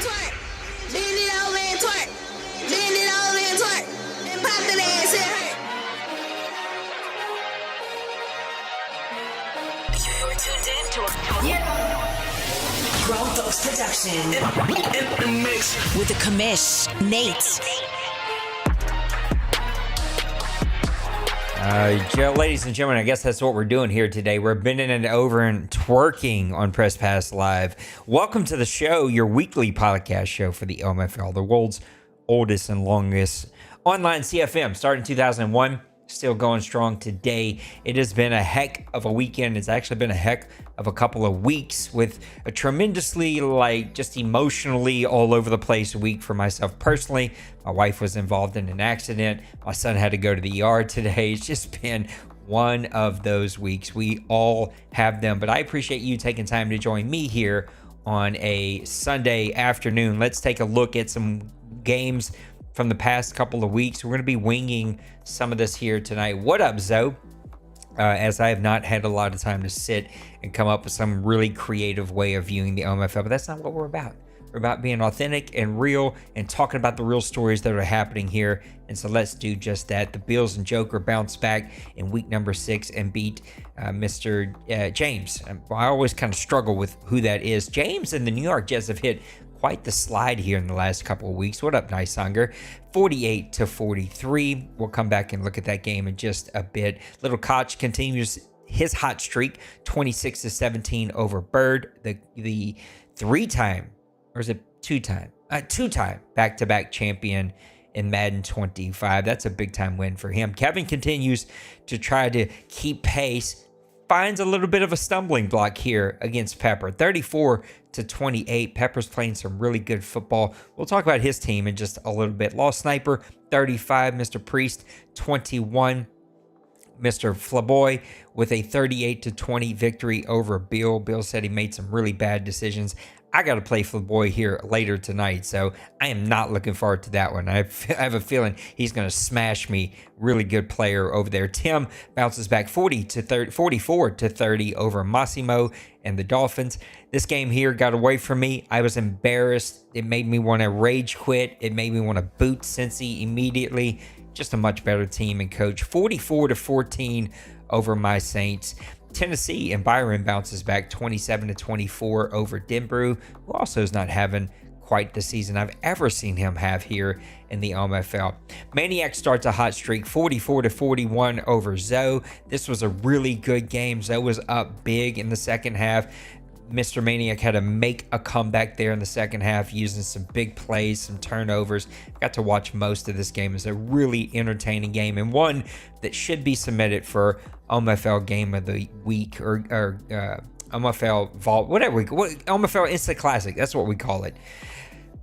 twerk. Bend it over and twerk. Bend it over and twerk. And pop that ass in her. You're tuned in to Grown Folks Production. In mix. With the Commish, Nate. Ladies and gentlemen, I guess that's what we're doing here today. We're bending it over and twerking on Press Pass Live. Welcome to the show, your weekly podcast show for the OMFL, the world's oldest and longest online CFM. Started in 2001, still going strong today. It has been a heck of a weekend. It's actually been a heck of a couple of weeks with a tremendously, just emotionally all over the place week for myself personally. My wife was involved in an accident. My son had to go to the ER today. It's just been one of those weeks. We all have them, but I appreciate you taking time to join me here on a Sunday afternoon. Let's take a look at some games from the past couple of weeks. We're going to be winging some of this here tonight. What up, Zoe? As I have not had a lot of time to sit and come up with some really creative way of viewing the OMFL, but that's not what we're about. We're about being authentic and real and talking about the real stories that are happening here. And so let's do just that. The Bills and Joker bounced back in week number 6 and beat Mr. James. I always kind of struggle with who that is. James and the New York Jets have hit quite the slide here in the last couple of weeks. What up, Nice Hunger? 48-43. We'll come back and look at that game in just a bit. Little Koch continues his hot streak, 26-17 over Bird, the three-time, or is it two-time back-to-back champion in Madden 25. That's a big-time win for him. Kevin continues to try to keep pace, finds a little bit of a stumbling block here against Pepper. 34-28. Pepper's playing some really good football. We'll talk about his team in just a little bit. Lost Sniper, 35. Mr. Priest, 21. Mr. Flaboy with a 38-20 victory over Bill. Bill said he made some really bad decisions. I got to play Flaboy here later tonight, so I am not looking forward to that one. I have a feeling he's going to smash me. Really good player over there. Tim bounces back 44-30 over Massimo and the Dolphins. This game here got away from me. I was embarrassed. It made me want to rage quit. It made me want to boot Cincy immediately. Just a much better team and coach. 44-14 over my Saints. Tennessee and Byron bounces back 27-24 over Denbrew, who also is not having quite the season I've ever seen him have here in the OMFL. Maniac starts a hot streak, 44-41 over Zoe. This was a really good game. Zoe was up big in the second half. Mr. Maniac had to make a comeback there in the second half using some big plays, some turnovers. Got to watch most of this game. It's a really entertaining game and one that should be submitted for OMFL Game of the Week or OMFL Vault, whatever OMFL Instant Classic. That's what we call it.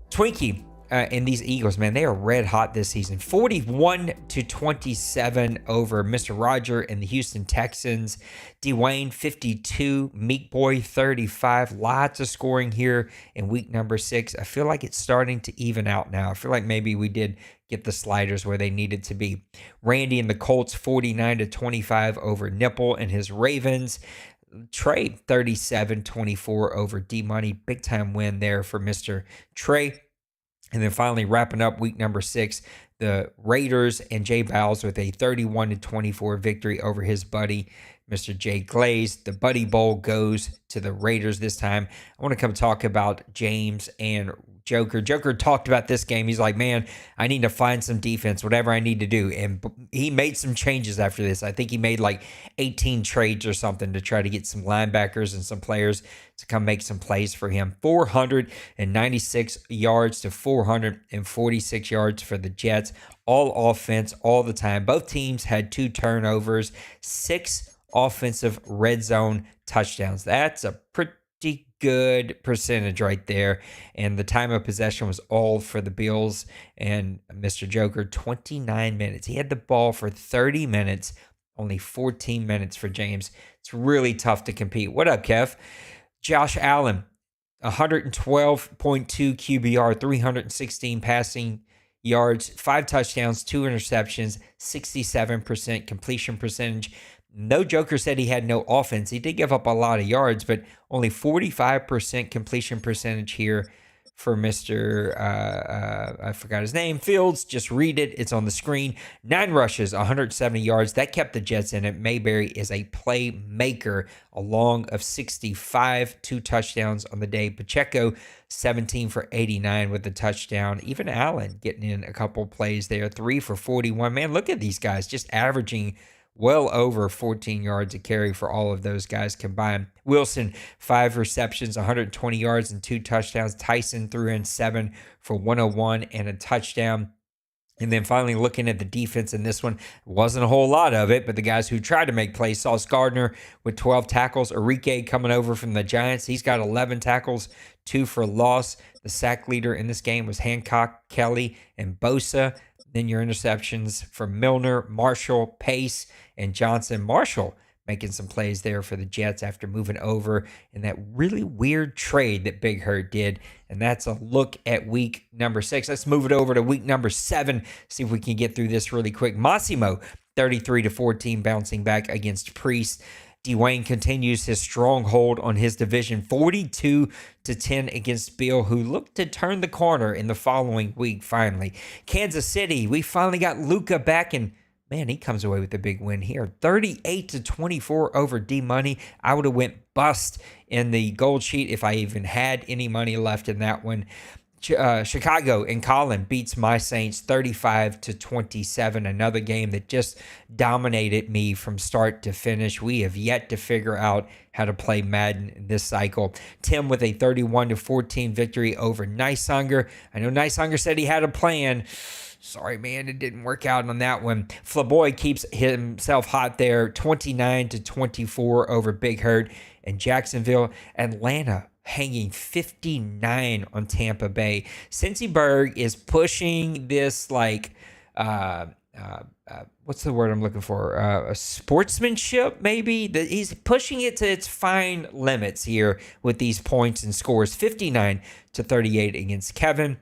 Twinkie and these Eagles, man, they are red hot this season. 41-27 over Mr. Roger and the Houston Texans. Dwayne 52, Meek Boy 35. Lots of scoring here in week number 6. I feel like it's starting to even out now. I feel like maybe we did get the sliders where they needed to be. Randy and the Colts 49-25 over Nipple and his Ravens. Trey 37-24 over D-Money. Big time win there for Mr. Trey. And then finally wrapping up week number 6, the Raiders and Jay Bowles with a 31-24 victory over his buddy, Mr. Jay Glaze. The Buddy Bowl goes to the Raiders this time. I want to come talk about James and Joker. Joker talked about this game. He's like, man, I need to find some defense, whatever I need to do. And he made some changes after this. I think he made like 18 trades or something to try to get some linebackers and some players to come make some plays for him. 496 yards to 446 yards for the Jets. All offense all the time. Both teams had 2 turnovers, 6 offensive red zone touchdowns. That's a pretty good percentage right there. And the time of possession was all for the Bills and Mr. Joker, 29 minutes. He had the ball for 30 minutes, only 14 minutes for James. It's really tough to compete. What up, Kev? Josh Allen, 112.2 QBR, 316 passing yards, 5 touchdowns, 2 interceptions, 67% completion percentage. No Joker said he had no offense. He did give up a lot of yards, but only 45% completion percentage here for Mr. I forgot his name, Fields. Just read it. It's on the screen. 9 rushes, 170 yards. That kept the Jets in it. Mayberry is a playmaker, a long of 65, 2 touchdowns on the day. Pacheco, 17 for 89 with the touchdown. Even Allen getting in a couple plays there, 3 for 41. Man, look at these guys just averaging well over 14 yards a carry for all of those guys combined. Wilson, 5 receptions, 120 yards and 2 touchdowns. Tyson threw in 7 for 101 and a touchdown. And then finally looking at the defense in this one, wasn't a whole lot of it, but the guys who tried to make plays, Sauce Gardner with 12 tackles. Enrique coming over from the Giants, he's got 11 tackles, 2 for loss. The sack leader in this game was Hancock, Kelly, and Bosa. Then your interceptions from Milner, Marshall, Pace, and Johnson. Marshall making some plays there for the Jets after moving over in that really weird trade that Big Hurt did. And that's a look at week number 6. Let's move it over to week number 7, see if we can get through this really quick. Massimo, 33-14, bouncing back against Priest. Dwayne continues his stronghold on his division, 42-10 against Bill, who looked to turn the corner in the following week finally. Kansas City, we finally got Luka back, and man, he comes away with a big win here. 38-24 over D-Money. I would have went bust in the gold sheet if I even had any money left in that one. Chicago and Colin beats my Saints 35-27. Another game that just dominated me from start to finish. We have yet to figure out how to play Madden this cycle. Tim with a 31-14 victory over Nicehunger. I know Nicehunger said he had a plan. Sorry, man, it didn't work out on that one. Flaboy keeps himself hot there, 29-24 over Big Hurt. And Jacksonville, Atlanta, hanging 59 on Tampa Bay. Cincy Berg is pushing this what's the word I'm looking for? Sportsmanship, maybe? He's pushing it to its fine limits here with these points and scores. 59-38 against Kevin.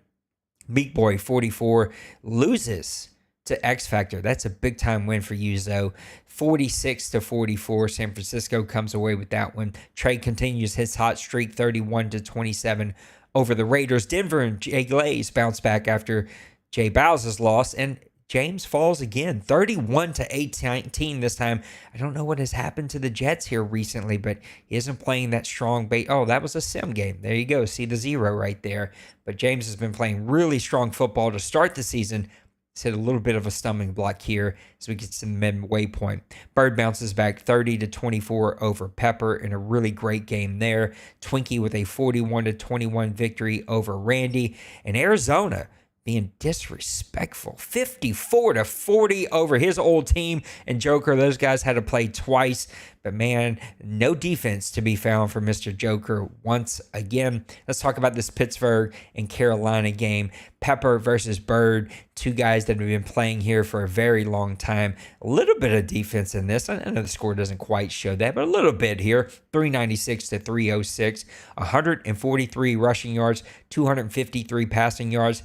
Meat Boy, 44, loses to X Factor. That's a big time win for you, Zoe. 46-44. San Francisco comes away with that one. Trey continues his hot streak, 31-27 over the Raiders. Denver and Jay Glaze bounce back after Jay Bowles' loss, and James falls again, 31-18 this time. I don't know what has happened to the Jets here recently, but he isn't playing that strong bait. Oh, that was a sim game. There you go. See the 0 right there. But James has been playing really strong football to start the season. He's hit a little bit of a stumbling block here as we get to the midway point. Bird bounces back 30-24 over Pepper in a really great game there. Twinkie with a 41-21 victory over Randy. And Arizona being disrespectful, 54-40 over his old team and Joker. Those guys had to play twice, but man, no defense to be found for Mr. Joker once again. Let's talk about this Pittsburgh and Carolina game. Pepper versus Bird, 2 guys that have been playing here for a very long time. A little bit of defense in this. I know the score doesn't quite show that, but a little bit here. 396-306, 143 rushing yards, 253 passing yards.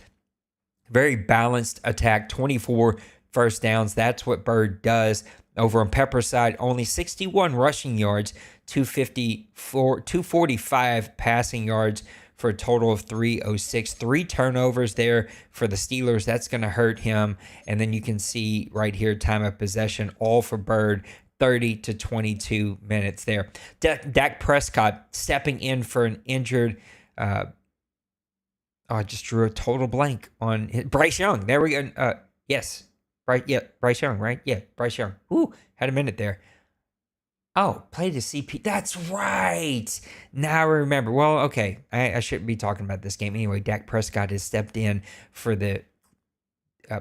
Very balanced attack, 24 first downs. That's what Bird does. Over on Pepper's side, only 61 rushing yards, 245 passing yards for a total of 306. 3 turnovers there for the Steelers. That's going to hurt him. And then you can see right here, time of possession, all for Bird. 30-22 minutes there. Dak Prescott stepping in for an injured I just drew a total blank on Bryce Young. There we go. Yes. Right. Yeah. Bryce Young, right? Yeah. Bryce Young. Ooh, had a minute there. Oh, played a CP. That's right. Now I remember. Well, okay. I shouldn't be talking about this game. Anyway, Dak Prescott has stepped in for the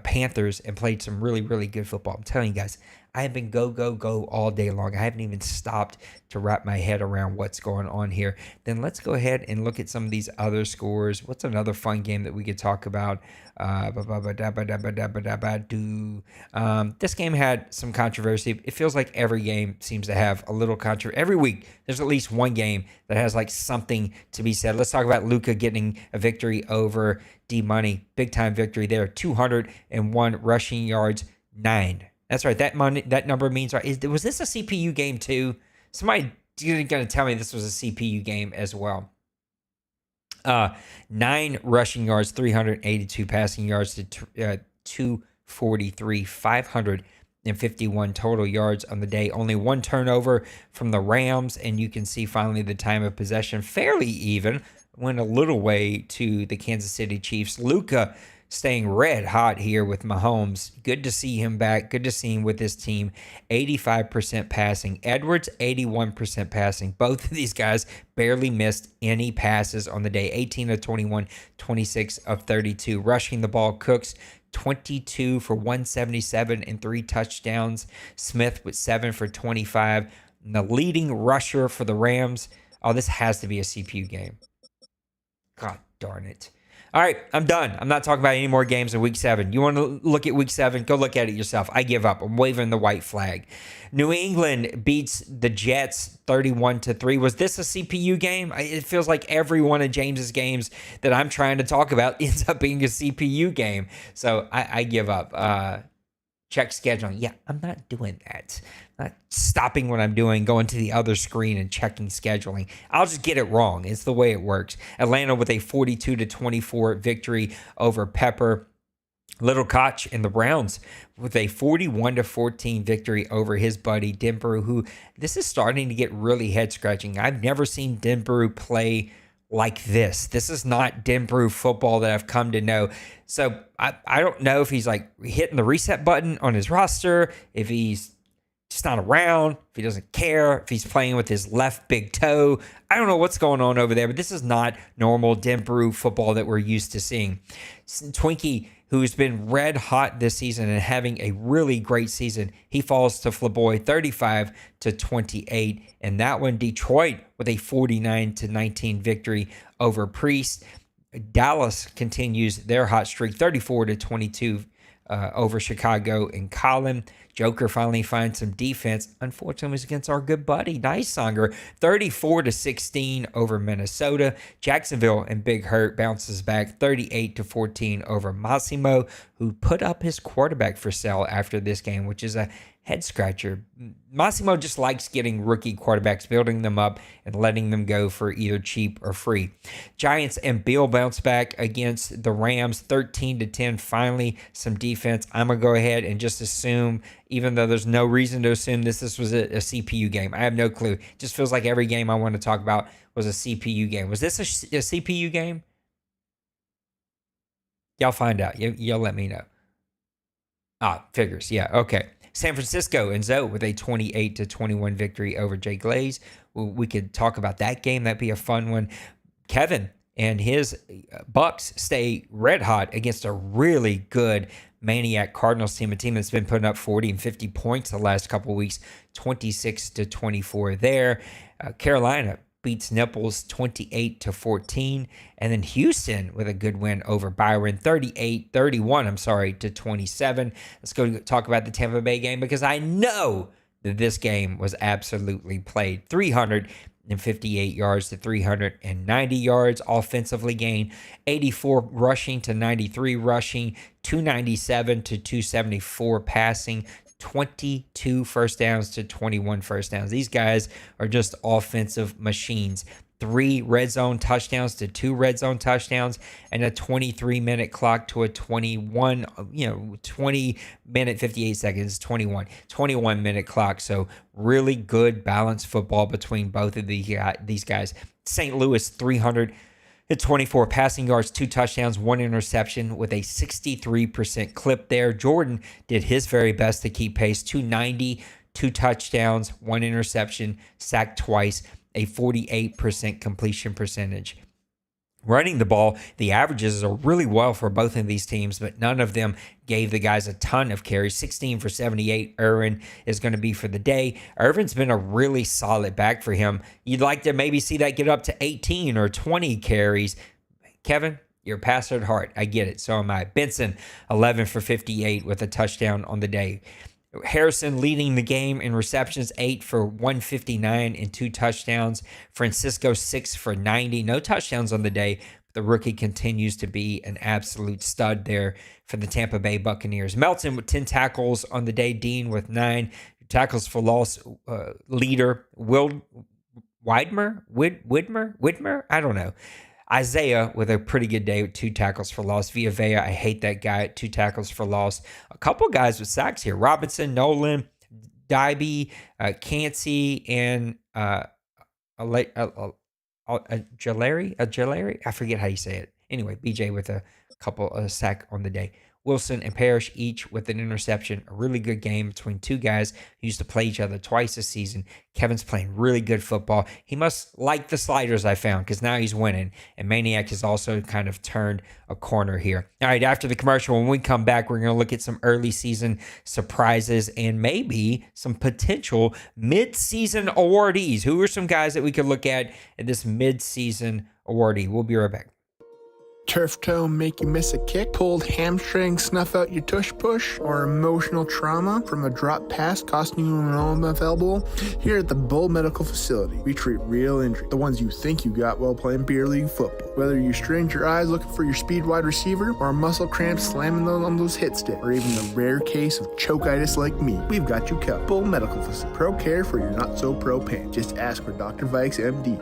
Panthers and played some really, really good football. I'm telling you guys, I have been go all day long. I haven't even stopped to wrap my head around what's going on here. Then let's go ahead and look at some of these other scores. What's another fun game that we could talk about? This game had some controversy. It feels like every game seems to have a little controversy. Every week, there's at least one game that has like something to be said. Let's talk about Luka getting a victory over D-Money. Big time victory there. 201 rushing yards, 9. That's right. That number means right. Was this a CPU game too? Somebody going to tell me this was a CPU game as well. Uh, 9 rushing yards, 382 passing yards to 243, 551 total yards on the day. Only one turnover from the Rams, and you can see finally the time of possession fairly even. Went a little way to the Kansas City Chiefs. Luka staying red hot here with Mahomes. Good to see him back. Good to see him with his team. 85% passing. Edwards, 81% passing. Both of these guys barely missed any passes on the day. 18 of 21, 26 of 32. Rushing the ball, Cooks, 22 for 177 and 3 touchdowns. Smith with 7 for 25. And the leading rusher for the Rams. Oh, this has to be a CPU game. God darn it. All right, I'm done. I'm not talking about any more games in Week 7. You want to look at Week 7? Go look at it yourself. I give up. I'm waving the white flag. New England beats the Jets 31-3. Was this a CPU game? It feels like every one of James's games that I'm trying to talk about ends up being a CPU game. So I give up. Check scheduling. Yeah, I'm not doing that. I'm not stopping what I'm doing, going to the other screen and checking scheduling. I'll just get it wrong. It's the way it works. Atlanta with a 42-24 victory over Pepper. Little Koch and the Browns with a 41-14 victory over his buddy Denbrough, who this is starting to get really head-scratching. I've never seen Denbrough play like this. This is not Denbrough football that I've come to know. So I don't know if he's like hitting the reset button on his roster, if he's just not around, if he doesn't care, if he's playing with his left big toe. I don't know what's going on over there, but this is not normal Denbrough football that we're used to seeing. Twinkie, who's been red hot this season and having a really great season, he falls to Flaboy 35-28. And that one, Detroit with a 49-19 victory over Priest. Dallas continues their hot streak, 34-22 over Chicago and Colin. Joker finally finds some defense. Unfortunately, it was against our good buddy, Nicesonger, 34-16 over Minnesota. Jacksonville and Big Hurt bounces back 38-14 over Massimo, who put up his quarterback for sale after this game, which is a head scratcher. Massimo just likes getting rookie quarterbacks, building them up, and letting them go for either cheap or free. Giants and Bill bounce back against the Rams 13-10. Finally, some defense. I'm going to go ahead and just assume, even though there's no reason to assume this was a CPU game. I have no clue. It just feels like every game I want to talk about was a CPU game. Was this a CPU game? Y'all find out. Y'all let me know. Figures. Yeah, okay. San Francisco and Zoe with a 28-21 victory over Jay Glaze. We could talk about that game. That'd be a fun one. Kevin and his Bucks stay red hot against a really good Maniac Cardinals team, a team that's been putting up 40 and 50 points the last couple of weeks, 26-24 there. Carolina beats Nipples 28-14. And then Houston with a good win over Byron, 31 to 27. Let's go talk about the Tampa Bay game, because I know that this game was absolutely played. 358 yards to 390 yards offensively gained, 84 rushing to 93 rushing, 297 to 274 passing, 22 first downs to 21 first downs. These guys are just offensive machines. 3 red zone touchdowns to 2 red zone touchdowns, and a 23-minute clock to a 20 minute 58 seconds, 21-minute clock. So really good balanced football between both of these guys. St. Louis, 324 passing yards, 2 touchdowns, 1 interception with a 63% clip there. Jordan did his very best to keep pace, 290, 2 touchdowns, 1 interception, sacked twice, a 48% completion percentage. Running the ball, the averages are really well for both of these teams, but none of them gave the guys a ton of carries. 16 for 78, Irvin is going to be for the day. Irvin's been a really solid back for him. You'd like to maybe see that get up to 18 or 20 carries. Kevin, you're a passer at heart. I get it. So am I. Benson, 11 for 58 with a touchdown on the day. Harrison leading the game in receptions, 8 for 159 and 2 touchdowns. Francisco, 6 for 90. No touchdowns on the day. But the rookie continues to be an absolute stud there for the Tampa Bay Buccaneers. Melton with 10 tackles on the day. Dean with 9 tackles for loss. Leader, Widmer? I don't know. Isaiah with a pretty good day with 2 tackles for loss. Villa, I hate that guy at 2 tackles for loss. A couple guys with sacks here. Robinson, Nolan, Dybee, Cansey, and Jalari. I forget how you say it. Anyway, BJ with a couple of sack on the day. Wilson and Parrish each with an interception. A really good game between 2 guys who used to play each other twice this season. Kevin's playing really good football. He must like the sliders I found because now he's winning. And Maniac has also kind of turned a corner here. All right, after the commercial, when we come back, we're going to look at some early season surprises and maybe some potential mid-season awardees. Who are some guys that we could look at in this mid-season awardee? We'll be right back. Turf toe make you miss a kick, pulled hamstring snuff out your tush push, or emotional trauma from a drop pass costing you an OMFL bowl? Here at the Bull Medical Facility, we treat real injuries, the ones you think you got while playing beer league football. Whether you strained your eyes looking for your speed wide receiver, or a muscle cramp slamming on those hit sticks, or even the rare case of chokitis like me, we've got you covered. Bull Medical Facility, pro care for your not so pro pain. Just ask for Dr. Vikes MD.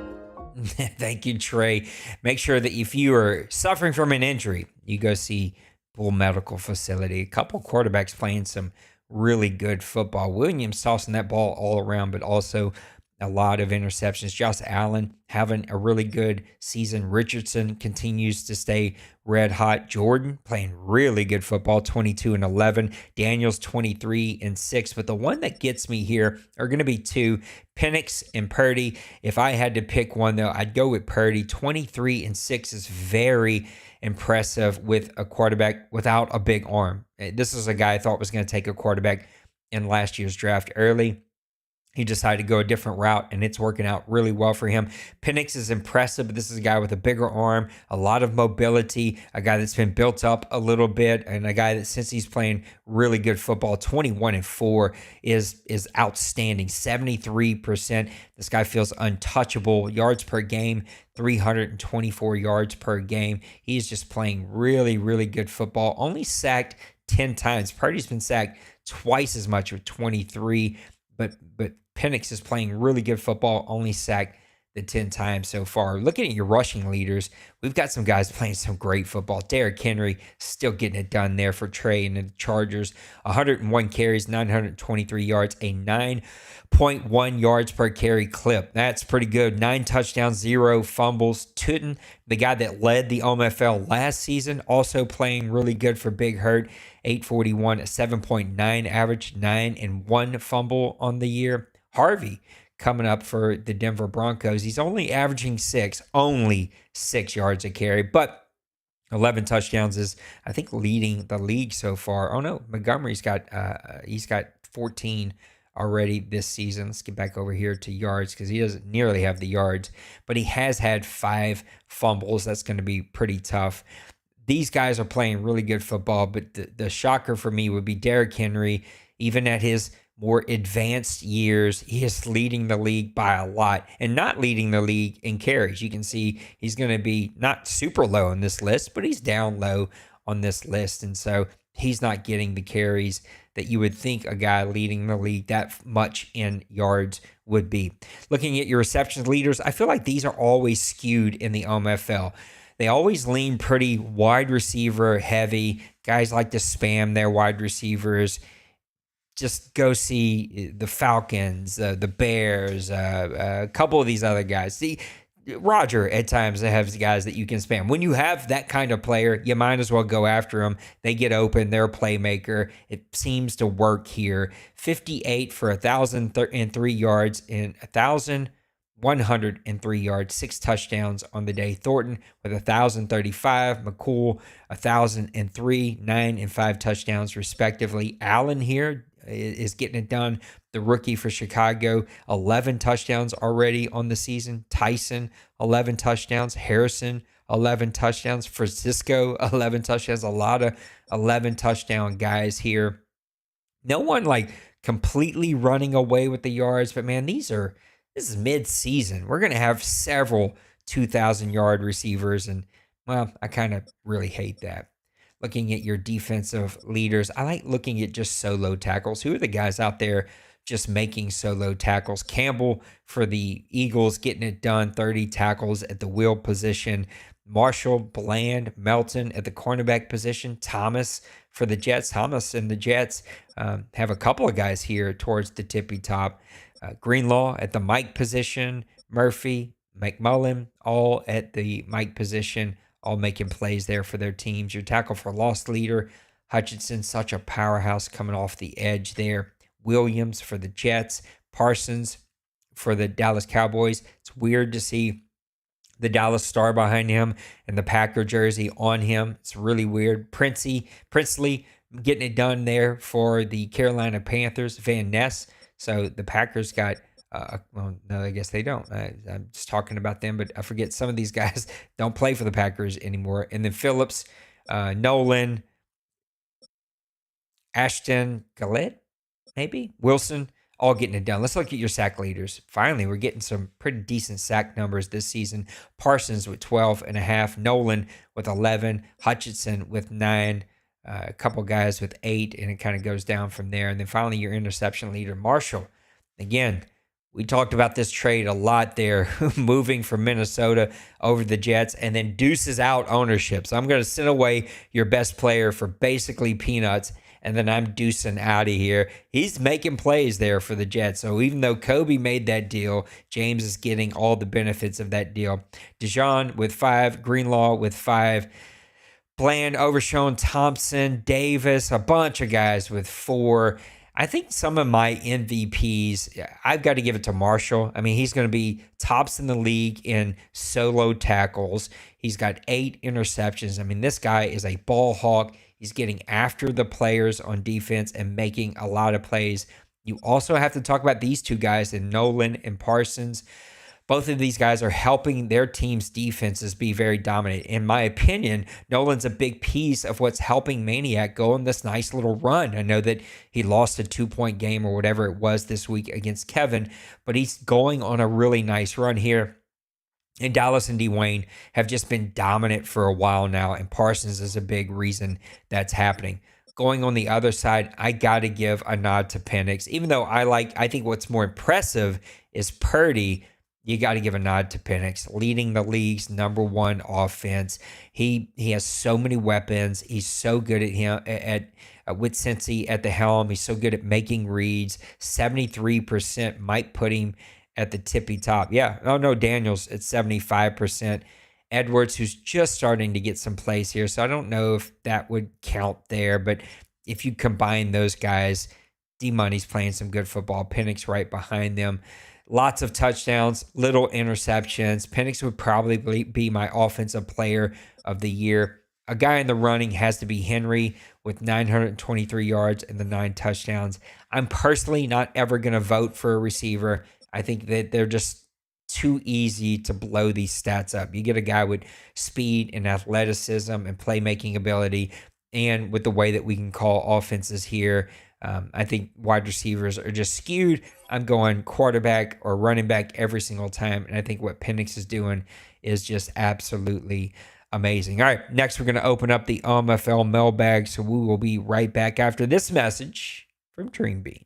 Thank you, Trey. Make sure that if you are suffering from an injury, you go see Bull Medical Facility. A couple quarterbacks playing some really good football. Williams tossing that ball all around, but also a lot of interceptions. Josh Allen having a really good season. Richardson continues to stay red hot. Jordan playing really good football, 22-11. Daniels 23-6. But the one that gets me here are going to be 2, Penix and Purdy. If I had to pick one, though, I'd go with Purdy. 23-6 is very impressive with a quarterback without a big arm. This is a guy I thought was going to take a quarterback in last year's draft early. He decided to go a different route, and it's working out really well for him. Penix is impressive, but this is a guy with a bigger arm, a lot of mobility, a guy that's been built up a little bit, and a guy that, since he's playing really good football, 21-4 is outstanding, 73%. This guy feels untouchable. Yards per game, 324 yards per game. He's just playing really, really good football. Only sacked 10 times. Purdy's been sacked twice as much with 23, but Penix is playing really good football, only sacked the 10 times so far. Looking at your rushing leaders, we've got some guys playing some great football. Derrick Henry still getting it done there for Trey and the Chargers. 101 carries, 923 yards, a 9.1 yards per carry clip. That's pretty good. 9 touchdowns, 0 fumbles. Tootin, the guy that led the OMFL last season, also playing really good for Big Hurt. 841, a 7.9 average, 9 and 1 fumble on the year. Harvey coming up for the Denver Broncos. He's only averaging 6 yards a carry, but 11 touchdowns is, I think, leading the league so far. Oh no, Montgomery's got he's got 14 already this season. Let's get back over here to yards because he doesn't nearly have the yards, but he has had 5 fumbles. That's going to be pretty tough. These guys are playing really good football, but the shocker for me would be Derrick Henry. Even at his more advanced years, he is leading the league by a lot and not leading the league in carries. You can see he's going to be not super low on this list, but he's down low on this list. And so he's not getting the carries that you would think a guy leading the league that much in yards would be. Looking at your receptions leaders, I feel like these are always skewed in the OMFL. They always lean pretty wide receiver heavy. Guys like to spam their wide receivers. Just go see the Falcons, the Bears, a couple of these other guys. See, Roger at times has guys that you can spam. When you have that kind of player, you might as well go after them. They get open. They're a playmaker. It seems to work here. 58 for 1,003 yards and 1,103 yards, 6 touchdowns on the day. Thornton with 1,035. McCool 1,003, 9 and 5 touchdowns respectively. Allen here is getting it done. The rookie for Chicago, 11 touchdowns already on the season. Tyson, 11 touchdowns. Harrison, 11 touchdowns. Francisco, 11 touchdowns. A lot of 11 touchdown guys here. No one like completely running away with the yards, but man, this is mid-season. We're going to have several 2,000-yard receivers, and, well, I kind of really hate that. Looking at your defensive leaders, I like looking at just solo tackles. Who are the guys out there just making solo tackles? Campbell for the Eagles getting it done, 30 tackles at the wheel position. Marshall, Bland, Melton at the cornerback position, Thomas for the Jets. Thomas and the Jets have a couple of guys here towards the tippy top. Greenlaw at the Mike position, Murphy, McMullen, all at the Mike position, all making plays there for their teams. Your tackle for loss leader, Hutchinson, such a powerhouse coming off the edge there. Williams for the Jets, Parsons for the Dallas Cowboys. It's weird to see the Dallas star behind him and the Packer jersey on him. It's really weird. Princely getting it done there for the Carolina Panthers. Van Ness. So the Packers got, well, no, I guess they don't. I'm just talking about them, but I forget some of these guys don't play for the Packers anymore. And then Phillips, Nolan, Ashton Gillette, maybe, Wilson, all getting it done. Let's look at your sack leaders. Finally, we're getting some pretty decent sack numbers this season. Parsons with 12.5, Nolan with 11, Hutchinson with 9, a couple guys with 8, and it kind of goes down from there. And then finally, your interception leader, Marshall. Again, we talked about this trade a lot there, moving from Minnesota over the Jets and then deuces out ownership. So I'm going to send away your best player for basically peanuts, and then I'm deucing out of here. He's making plays there for the Jets. So even though Kobe made that deal, James is getting all the benefits of that deal. Dijon with 5, Greenlaw with 5, Bland, Overshown, Thompson, Davis, a bunch of guys with 4. I think some of my MVPs, I've got to give it to Marshall. I mean, he's going to be tops in the league in solo tackles. He's got 8 interceptions. I mean, this guy is a ball hawk. He's getting after the players on defense and making a lot of plays. You also have to talk about these two guys in Nolan and Parsons. Both of these guys are helping their team's defenses be very dominant. In my opinion, Nolan's a big piece of what's helping Maniac go on this nice little run. I know that he lost a 2-point game or whatever it was this week against Kevin, but he's going on a really nice run here. And Dallas and Dwayne have just been dominant for a while now, and Parsons is a big reason that's happening. Going on the other side, I got to give a nod to Penix. Even though I think what's more impressive is Purdy, you got to give a nod to Penix, leading the league's #1 offense. He has so many weapons. He's so good with Cincy at the helm. He's so good at making reads. 73% might put him at the tippy top. Yeah, oh no, Daniels at 75%. Edwards, who's just starting to get some plays here, so I don't know if that would count there, but if you combine those guys, D-Money's playing some good football. Penix right behind them. Lots of touchdowns, little interceptions. Penix would probably be my offensive player of the year. A guy in the running has to be Henry with 923 yards and the 9 touchdowns. I'm personally not ever going to vote for a receiver. I think that they're just too easy to blow these stats up. You get a guy with speed and athleticism and playmaking ability, and with the way that we can call offenses here, I think wide receivers are just skewed. I'm going quarterback or running back every single time, and I think what Penix is doing is just absolutely amazing. All right, next we're going to open up the OMFL mailbag, so we will be right back after this message from Dream Bean.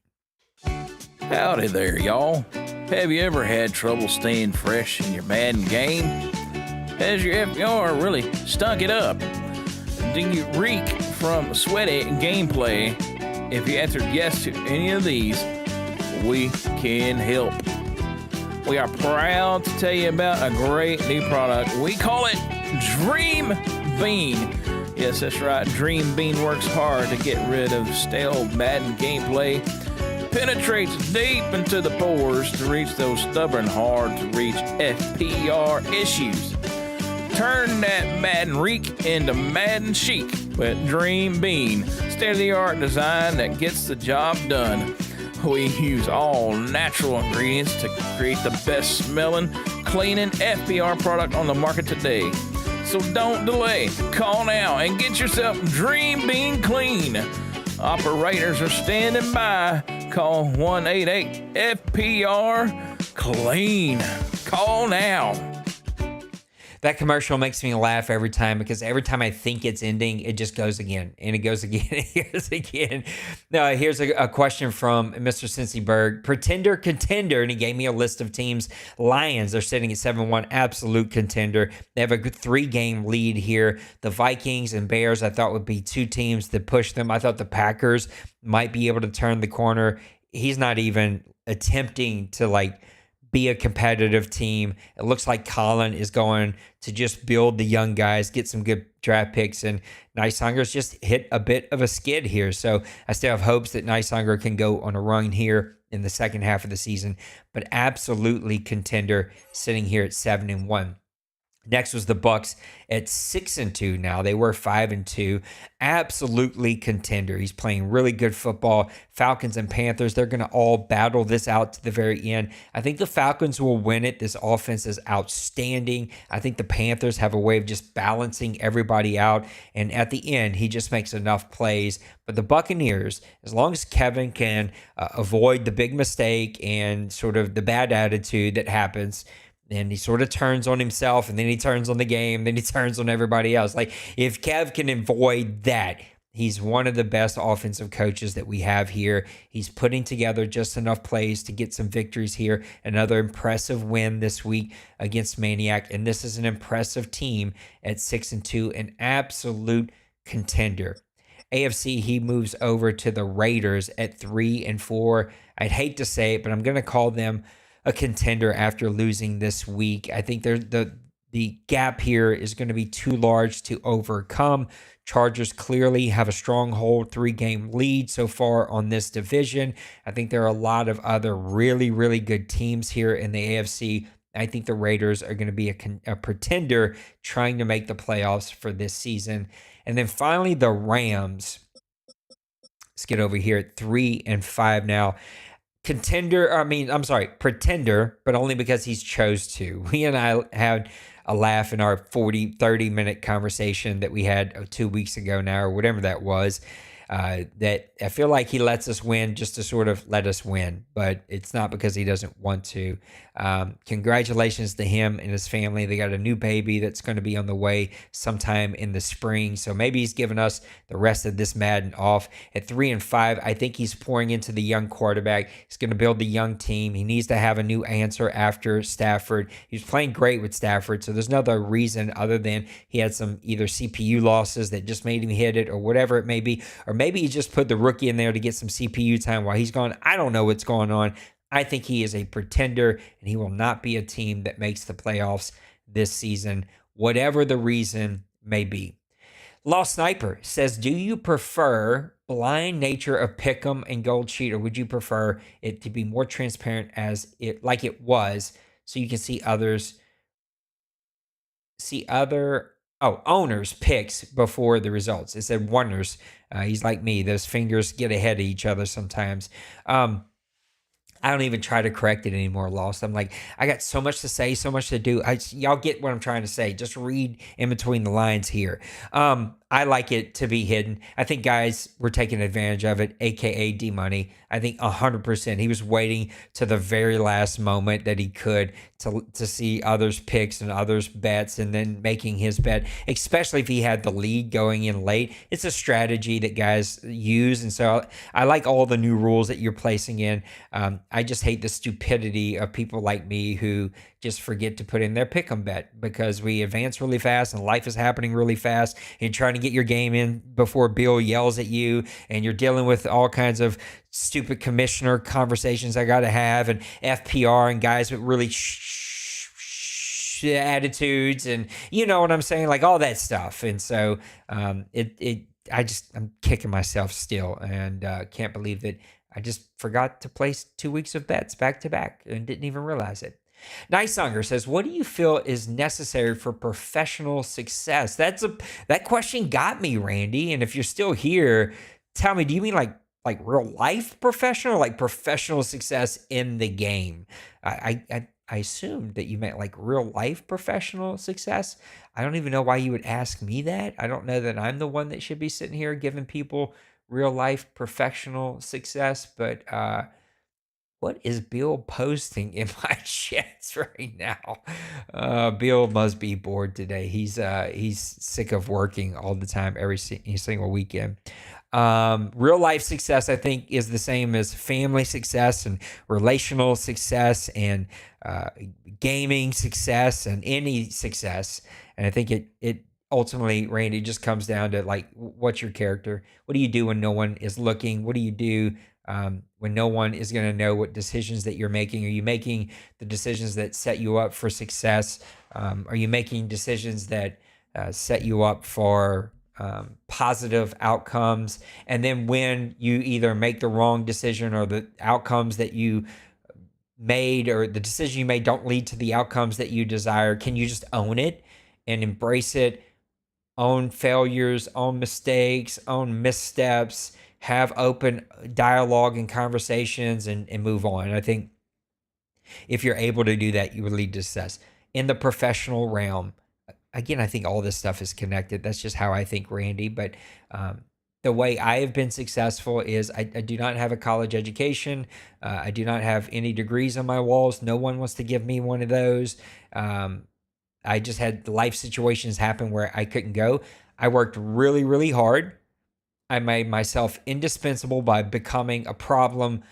Howdy there, y'all. Have you ever had trouble staying fresh in your Madden game? Has your FPR really stunk it up? Do you reek from sweaty gameplay? If you answered yes to any of these, we can help. We are proud to tell you about a great new product. We call it Dream Bean. Yes, that's right. Dream Bean works hard to get rid of stale Madden gameplay. Penetrates deep into the pores to reach those stubborn, hard-to-reach FPR issues. Turn that Madden reek into Madden chic with Dream Bean. State-of-the-art design that gets the job done. We use all natural ingredients to create the best-smelling, cleaning FPR product on the market today. So don't delay. Call now and get yourself Dream Bean clean. Operators are standing by. Call 188-FPR-CLEAN. Call now. That commercial makes me laugh every time because every time I think it's ending, it just goes again and it goes again and it goes again. Now, here's a question from Mr. Cincyberg. Pretender, contender, and he gave me a list of teams. Lions, they're sitting at 7-1, absolute contender. They have a good 3-game lead here. The Vikings and Bears, I thought would be 2 teams that push them. I thought the Packers might be able to turn the corner. He's not even attempting to be a competitive team. It looks like Colin is going to just build the young guys, get some good draft picks, and Nighthunger's just hit a bit of a skid here. So I still have hopes that Nichthunger can go on a run here in the second half of the season, but absolutely contender sitting here at 7-1. Next was the Bucks at 6-2 now. They were 5-2. Absolutely contender. He's playing really good football. Falcons and Panthers, they're going to all battle this out to the very end. I think the Falcons will win it. This offense is outstanding. I think the Panthers have a way of just balancing everybody out. And at the end, he just makes enough plays. But the Buccaneers, as long as Kevin can avoid the big mistake and sort of the bad attitude that happens, and he sort of turns on himself, and then he turns on the game, then he turns on everybody else. If Kev can avoid that, he's one of the best offensive coaches that we have here. He's putting together just enough plays to get some victories here. Another impressive win this week against Maniac, and this is an impressive team at 6-2, an absolute contender. AFC, he moves over to the Raiders at 3-4. I'd hate to say it, but I'm going to call them a contender after losing this week. I think the gap here is going to be too large to overcome. Chargers clearly have a stronghold 3-game lead so far on this division. I think there are a lot of other really, really good teams here in the AFC. I think the Raiders are going to be a pretender trying to make the playoffs for this season. And then finally, the Rams. Let's get over here at 3-5 now. Pretender, but only because he's chose to. We and I had a laugh in our 30-minute conversation that we had 2 weeks ago now, or whatever that was, that I feel like he lets us win just to sort of let us win, but it's not because he doesn't want to. Congratulations to him and his family. They got a new baby that's going to be on the way sometime in the spring, so maybe he's giving us the rest of this Madden off. At 3-5, I think he's pouring into the young quarterback. He's going to build the young team. He needs to have a new answer after Stafford. He was playing great with Stafford, so there's no other reason other than he had some either CPU losses that just made him hit it or whatever it may be, or maybe he just put the rookie in there to get some CPU time while he's gone. I don't know what's going on. I think he is a pretender, and he will not be a team that makes the playoffs this season, whatever the reason may be. Lost Sniper says, do you prefer blind nature of Pick'em and Gold Sheet, or would you prefer it to be more transparent like it was, so you can see owners' picks before the results? It said wonders. He's like me. Those fingers get ahead of each other sometimes. I don't even try to correct it anymore, Lost. I'm like, I got so much to say, so much to do. Y'all get what I'm trying to say. Just read in between the lines here. I like it to be hidden. I think guys were taking advantage of it, a.k.a. D-Money. I think 100%. He was waiting to the very last moment that he could to see others' picks and others' bets and then making his bet, especially if he had the lead going in late. It's a strategy that guys use, and so I like all the new rules that you're placing in. I just hate the stupidity of people like me who just forget to put in their pick'em bet because we advance really fast and life is happening really fast. And you're trying to get your game in before Bill yells at you, and you're dealing with all kinds of stupid commissioner conversations I got to have, and FPR and guys with really attitudes, and you know what I'm saying, like all that stuff. And so I'm kicking myself still, and can't believe that I just forgot to place 2 weeks of bets back to back and didn't even realize it. Nichthunger says, what do you feel is necessary for professional success? That question got me, Randy. And if you're still here, tell me, do you mean like real life professional, like professional success in the game? I assumed that you meant like real life professional success. I don't even know why you would ask me that. I don't know that I'm the one that should be sitting here giving people real life professional success, but What is Bill posting in my chats right now? Bill must be bored today. He's sick of working all the time, every single weekend. Real life success, I think, is the same as family success and relational success and gaming success and any success. And I think it ultimately, Randy, just comes down to like, what's your character? What do you do when no one is looking? What do you do when no one is going to know what decisions that you're making? Are you making the decisions that set you up for success? Are you making decisions that set you up for positive outcomes? And then when you either make the wrong decision or the outcomes that you made or the decision you made don't lead to the outcomes that you desire, can you just own it and embrace it? Own failures, own mistakes, own missteps, have open dialogue and conversations and move on. And I think if you're able to do that, you would lead to success. In the professional realm, again, I think all this stuff is connected. That's just how I think, Randy. But the way I have been successful is I do not have a college education. I do not have any degrees on my walls. No one wants to give me one of those. I just had life situations happen where I couldn't go. I worked really, really hard. I made myself indispensable by becoming a problem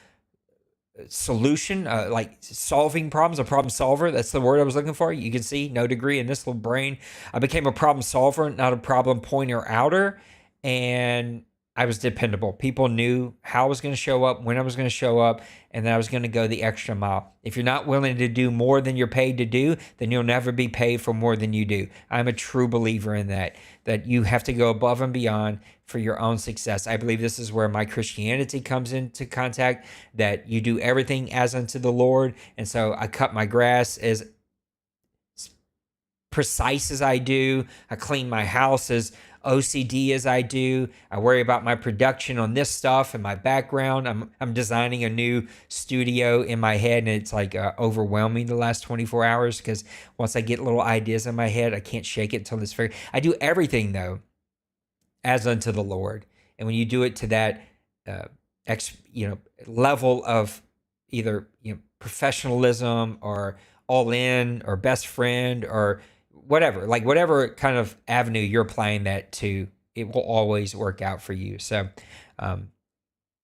solution, like solving problems, a problem solver. That's the word I was looking for. You can see no degree in this little brain. I became a problem solver, not a problem pointer outer. And I was dependable. People knew how I was going to show up, when I was going to show up, and that I was going to go the extra mile. If you're not willing to do more than you're paid to do, then you'll never be paid for more than you do. I'm a true believer in that you have to go above and beyond for your own success. I believe this is where my Christianity comes into contact, that you do everything as unto the Lord. And so I cut my grass as precise as I do. I clean my house as OCD as I do. I worry about my production on this stuff and my background. I'm designing a new studio in my head, and it's like overwhelming the last 24 hours because once I get little ideas in my head, I can't shake it until it's fair. I do everything though as unto the Lord, and when you do it to that level of either professionalism or all in or best friend or whatever kind of avenue you're applying that to, it will always work out for you. So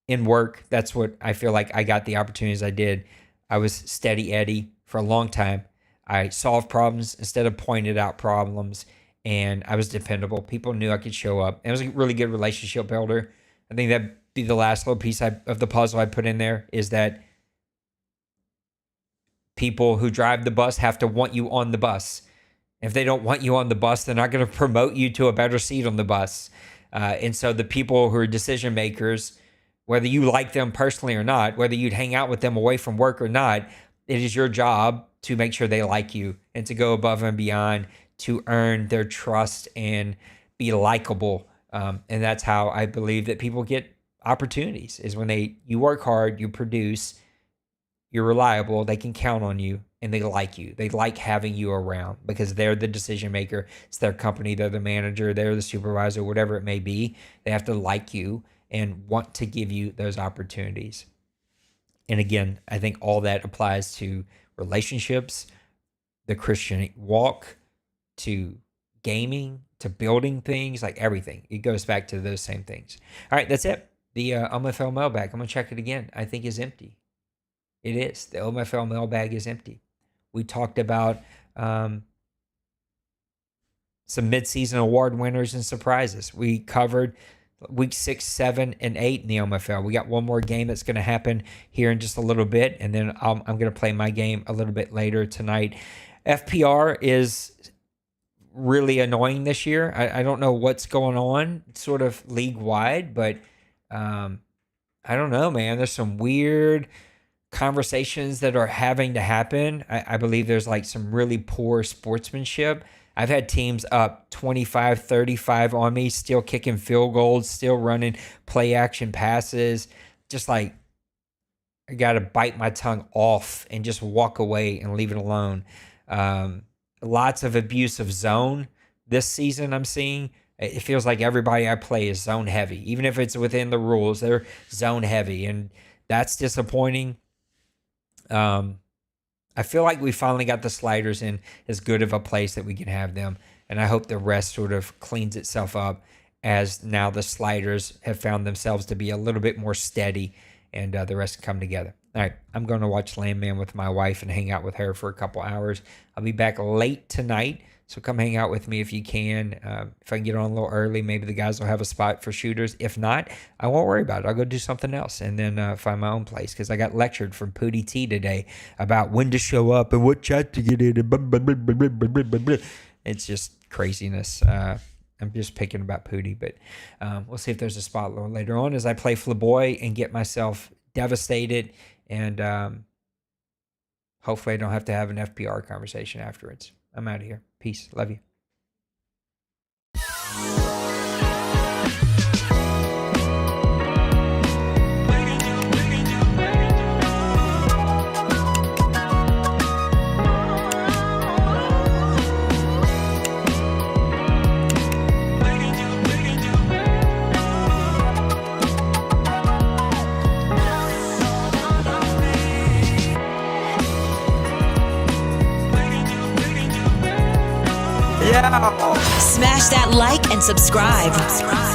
in work, that's what I feel like I got the opportunities I did. I was steady Eddie for a long time. I solved problems instead of pointed out problems, and I was dependable. People knew I could show up. And I was a really good relationship builder. I think that'd be the last little piece of the puzzle I put in there, is that people who drive the bus have to want you on the bus. If they don't want you on the bus, they're not going to promote you to a better seat on the bus. And so the people who are decision makers, whether you like them personally or not, whether you'd hang out with them away from work or not, it is your job to make sure they like you and to go above and beyond to earn their trust and be likable. And that's how I believe that people get opportunities, is when you work hard, you produce, you're reliable, they can count on you, and they like you. They like having you around because they're the decision maker. It's their company. They're the manager. They're the supervisor, whatever it may be. They have to like you and want to give you those opportunities. And again, I think all that applies to relationships, the Christian walk, to gaming, to building things, like everything. It goes back to those same things. All right, that's it. The OMFL mailbag, I'm going to check it again, I think is empty. It is. The OMFL mailbag is empty. We talked about some midseason award winners and surprises. We covered week 6, 7, and 8 in the OMFL. We got one more game that's going to happen here in just a little bit, and then I'm going to play my game a little bit later tonight. FPR is really annoying this year. I don't know what's going on, sort of league-wide, but I don't know, man. There's some weird conversations that are having to happen. I believe there's like some really poor sportsmanship. I've had teams up 25, 35 on me, still kicking field goals, still running play action passes. Just like, I got to bite my tongue off and just walk away and leave it alone. Lots of abuse of zone this season I'm seeing. It feels like everybody I play is zone heavy. Even if it's within the rules, they're zone heavy. And that's disappointing. I feel like we finally got the sliders in as good of a place that we can have them. And I hope the rest sort of cleans itself up as now the sliders have found themselves to be a little bit more steady and the rest come together. All right, I'm going to watch Landman with my wife and hang out with her for a couple hours. I'll be back late tonight, so come hang out with me if you can. If I can get on a little early, maybe the guys will have a spot for shooters. If not, I won't worry about it. I'll go do something else and then find my own place because I got lectured from Pootie T today about when to show up and what chat to get in. It's just craziness. I'm just picking about Pootie, but we'll see if there's a spot a little later on as I play Flaboy and get myself devastated. And hopefully I don't have to have an FPR conversation afterwards. I'm out of here. Peace. Love you. Smash that like and subscribe.